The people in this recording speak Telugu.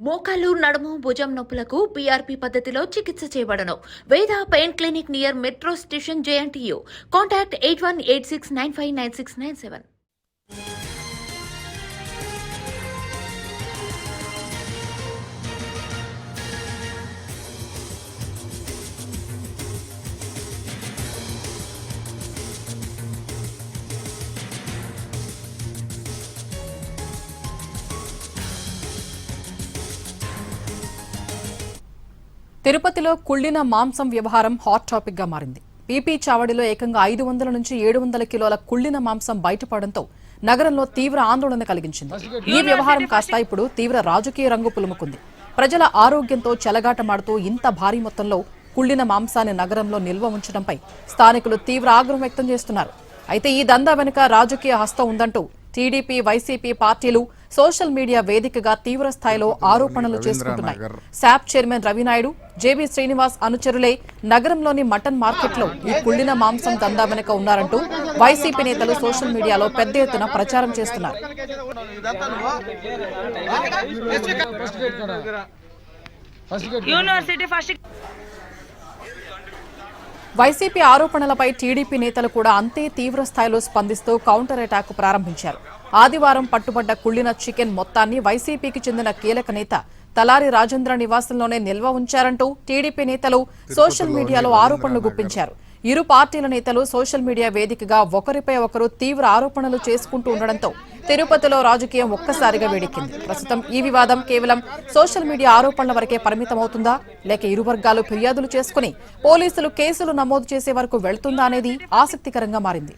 మోకాలు నడుము భుజం నొప్పులకు పీఆర్పీ పద్ధతిలో చికిత్స చేయబడను. వేద pain clinic near metro station JNTU. Contact 8186959697. తిరుపతిలో కుళ్ళిన మాంసం వ్యవహారం హాట్ టాపిక్ గా మారింది. పీపీ చావడిలో ఏకంగా 500 నుంచి 700 కిలోల కుళ్ళిన మాంసం బయటపడడంతో నగరంలో తీవ్ర ఆందోళన కలిగించింది. ఈ వ్యవహారం కాస్త ఇప్పుడు తీవ్ర రాజకీయ రంగు పులుముకుంది. ప్రజల ఆరోగ్యంతో చెలగాటమాడుతూ ఇంత భారీ మొత్తంలో కుళ్ళిన మాంసాన్ని నగరంలో నిల్వ ఉంచడంపై స్థానికులు తీవ్ర ఆగ్రహం వ్యక్తం చేస్తున్నారు. అయితే ఈ దందా వెనుక రాజకీయ హస్తం ఉందంటూ టీడీపీ, వైసీపీ పార్టీలు సోషల్ మీడియా వేదికగా తీవ్ర స్థాయిలో ఆరోపణలు చేసుకుంటున్నాయి. శాప్ చైర్మన్ రవినాయుడు, జేబీ శ్రీనివాస్ అనుచరులే నగరంలోని మటన్ మార్కెట్లో ఈ కుళ్ళిన మాంసం దందా వెనుక ఉన్నారంటూ వైసీపీ నేతలు సోషల్ మీడియాలో పెద్ద ఎత్తున ప్రచారం చేస్తున్నారు. వైసీపీ ఆరోపణలపై టీడీపీ నేతలు కూడా అంతే తీవ్ర స్థాయిలో స్పందిస్తూ కౌంటర్ అటాక్ ప్రారంభించారు. ఆదివారం పట్టుబడ్డ కుళ్ళిన చికెన్ మొత్తాన్ని వైసీపీకి చెందిన కీలక నేత తలారి రాజేంద్ర నివాసంలోనే నిల్వ ఉంచారంటూ టీడీపీ నేతలు సోషల్ మీడియాలో ఆరోపణలు గుప్పించారు. ఇరు పార్టీల నేతలు సోషల్ మీడియా వేదికగా ఒకరిపై ఒకరు తీవ్ర ఆరోపణలు చేసుకుంటూ ఉండడంతో తిరుపతిలో రాజకీయం ఒక్కసారిగా వేడెక్కింది. ప్రస్తుతం ఈ వివాదం కేవలం సోషల్ మీడియా ఆరోపణల వరకే పరిమితమవుతుందా, లేక ఇరు వర్గాలు ఫిర్యాదులు చేసుకుని పోలీసులు కేసులు నమోదు చేసే వరకు వెళ్తుందా అనేది ఆసక్తికరంగా మారింది.